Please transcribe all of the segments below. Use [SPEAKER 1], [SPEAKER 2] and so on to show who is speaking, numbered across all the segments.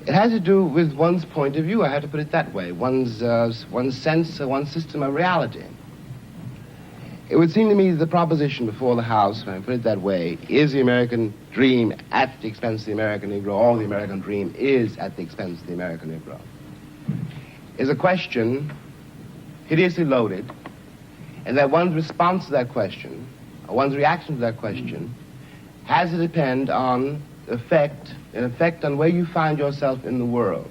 [SPEAKER 1] It has to do with one's point of view, I have to put it that way, one's sense, one's system of reality. It would seem to me that the proposition before the House, when I put it that way, is the American dream at the expense of the American Negro, or the American dream is at the expense of the American Negro, is a question hideously loaded, and that one's response to that question, or one's reaction to that question, has to depend on an effect on where you find yourself in the world,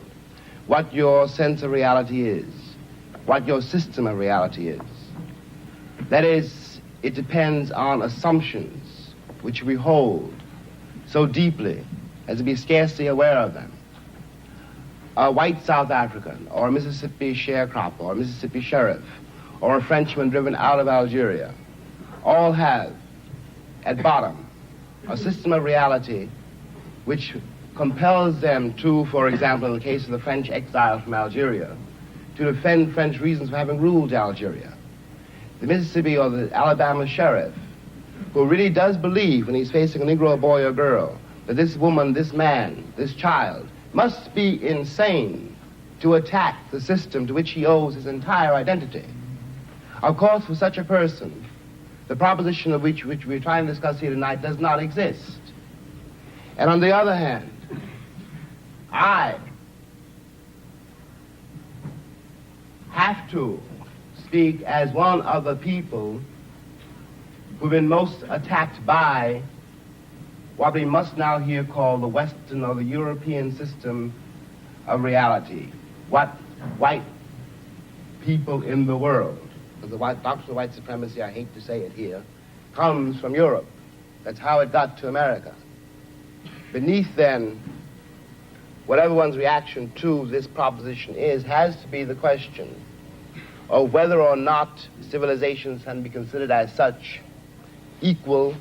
[SPEAKER 1] what your sense of reality is, what your system of reality is. That is, it depends on assumptions which we hold so deeply as to be scarcely aware of them. A white South African, or a Mississippi sharecropper, or a Mississippi sheriff, or a Frenchman driven out of Algeria, all have, at bottom, a system of reality which compels them to, for example, in the case of the French exile from Algeria, to defend French reasons for having ruled Algeria. The Mississippi or the Alabama sheriff, who really does believe when he's facing a Negro boy or girl that this woman, this man, this child must be insane to attack the system to which he owes his entire identity. Of course, for such a person, the proposition of which we're trying to discuss here tonight does not exist. And on the other hand, I have to speak as one of the people who've been most attacked by what we must now here call the Western or the European system of reality. What white people in the world, because the doctrine of white supremacy, I hate to say it here, comes from Europe. That's how it got to America. Beneath, then, whatever one's reaction to this proposition is, has to be the question of whether or not civilizations can be considered as such equal,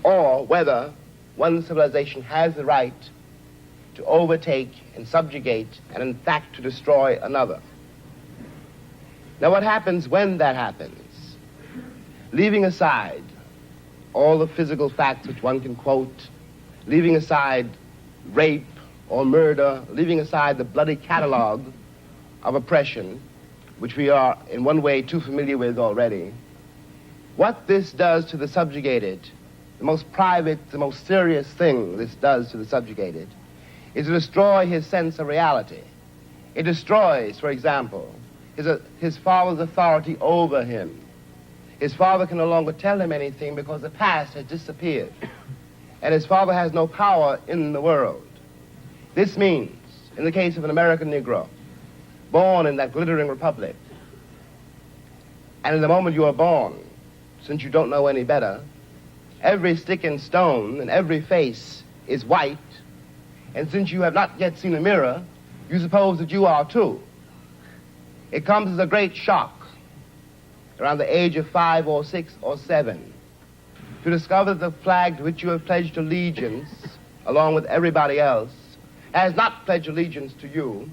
[SPEAKER 1] or whether one civilization has the right to overtake and subjugate and in fact to destroy another. Now what happens when that happens? Leaving aside all the physical facts which one can quote, leaving aside rape or murder, leaving aside the bloody catalog of oppression, which we are in one way too familiar with already, what this does to the subjugated, the most private, the most serious thing this does to the subjugated, is to destroy his sense of reality. It destroys, for example, his father's authority over him. His father can no longer tell him anything because the past has disappeared, and his father has no power in the world. This means, in the case of an American Negro, born in that glittering republic, and in the moment you are born, since you don't know any better, every stick and stone and every face is white, and since you have not yet seen a mirror, you suppose that you are too. It comes as a great shock around the age of 5 or 6 or 7 to discover that the flag to which you have pledged allegiance, along with everybody else, has not pledged allegiance to you.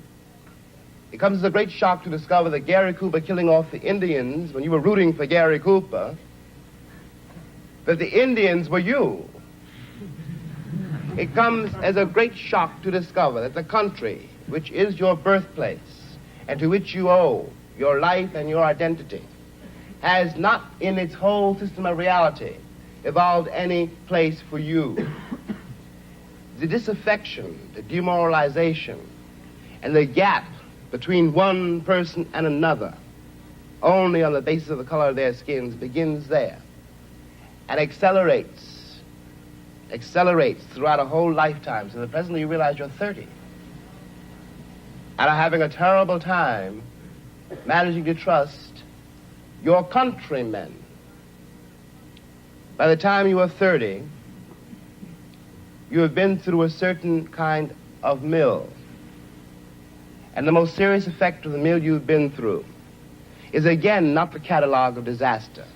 [SPEAKER 1] It comes as a great shock to discover that Gary Cooper killing off the Indians when you were rooting for Gary Cooper, that the Indians were you. It comes as a great shock to discover that the country, which is your birthplace, and to which you owe your life and your identity, has not in its whole system of reality evolved any place for you. The disaffection, the demoralization, and the gap between one person and another, only on the basis of the color of their skins, begins there and accelerates throughout a whole lifetime, so that presently you realize you're 30 and are having a terrible time managing to trust your countrymen. By the time you are 30, you have been through a certain kind of mill. And the most serious effect of the mill you've been through is again not the catalog of disaster.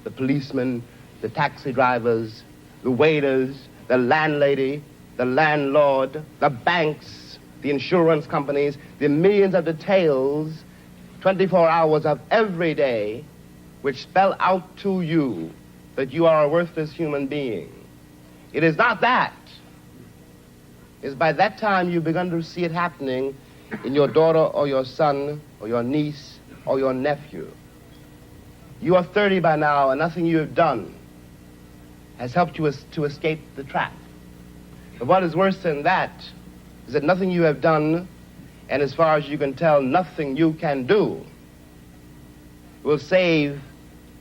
[SPEAKER 1] The policemen, the taxi drivers, the waiters, the landlady, the landlord, the banks, the insurance companies, the millions of details, 24 hours of every day, which spell out to you that you are a worthless human being. It is not that. is by that time you've begun to see it happening in your daughter or your son or your niece or your nephew. You are 30 by now, and nothing you have done has helped you to escape the trap. But what is worse than that is that nothing you have done, and as far as you can tell, nothing you can do, will save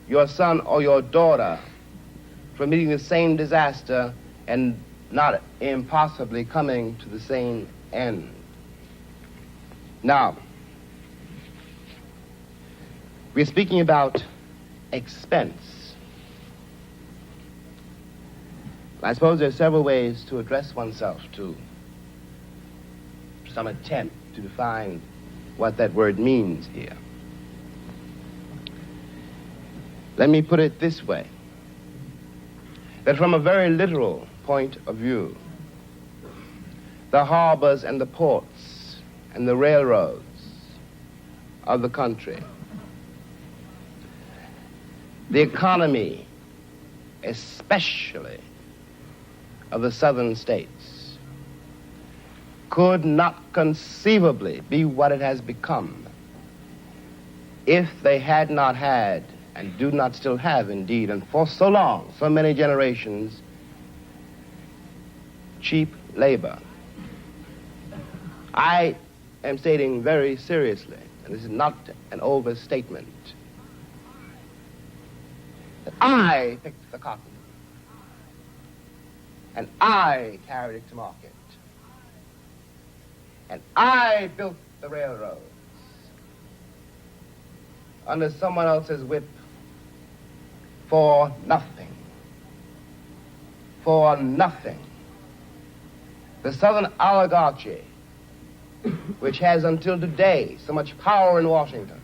[SPEAKER 1] your son or your daughter from meeting the same disaster and not impossibly coming to the same end. Now, we're speaking about expense. I suppose there are several ways to address oneself to some attempt to define what that word means here. Let me put it this way, that from a very literal point of view, the harbors and the ports and the railroads of the country, the economy, especially of the southern states, could not conceivably be what it has become if they had not had, and do not still have indeed, and for so long, so many generations, cheap labor. I am stating very seriously, and this is not an overstatement, that I picked the cotton, and I carried it to market, and I built the railroads under someone else's whip for nothing. For nothing. The Southern oligarchy, which has until today so much power in Washington,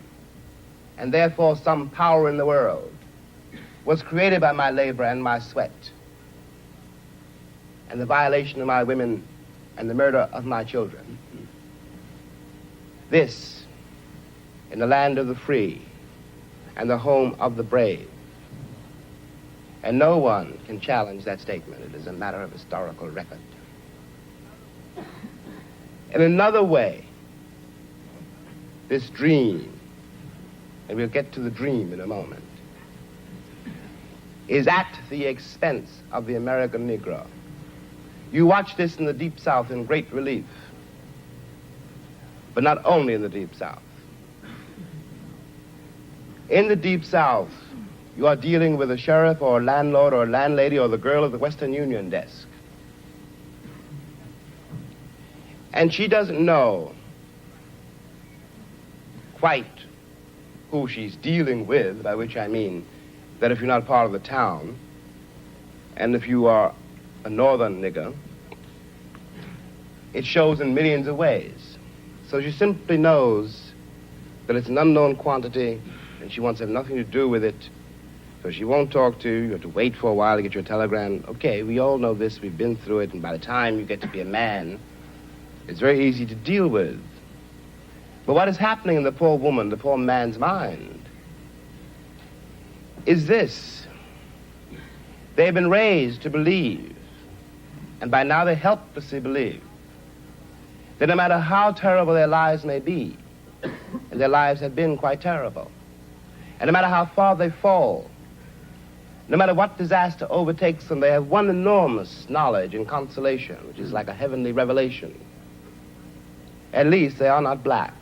[SPEAKER 1] and therefore some power in the world, was created by my labor and my sweat, and the violation of my women and the murder of my children. This, in the land of the free and the home of the brave. And no one can challenge that statement. It is a matter of historical record. In another way, this dream, and we'll get to the dream in a moment, is at the expense of the American Negro. You watch this in the Deep South in great relief, but not only in the Deep South. In the Deep South, you are dealing with a sheriff or a landlord or a landlady or the girl at the Western Union desk. And she doesn't know quite who she's dealing with, by which I mean that if you're not part of the town, and if you are a northern nigger, it shows in millions of ways. So she simply knows that it's an unknown quantity, and she wants to have nothing to do with it. So she won't talk to you. You have to wait for a while to get your telegram. Okay, we all know this. We've been through it. And by the time you get to be a man, it's very easy to deal with. But what is happening in the poor woman, the poor man's mind, is this. They've been raised to believe, and by now they helplessly believe, that no matter how terrible their lives may be, and their lives have been quite terrible, and no matter how far they fall, no matter what disaster overtakes them, they have one enormous knowledge and consolation, which is like a heavenly revelation. At least they are not black.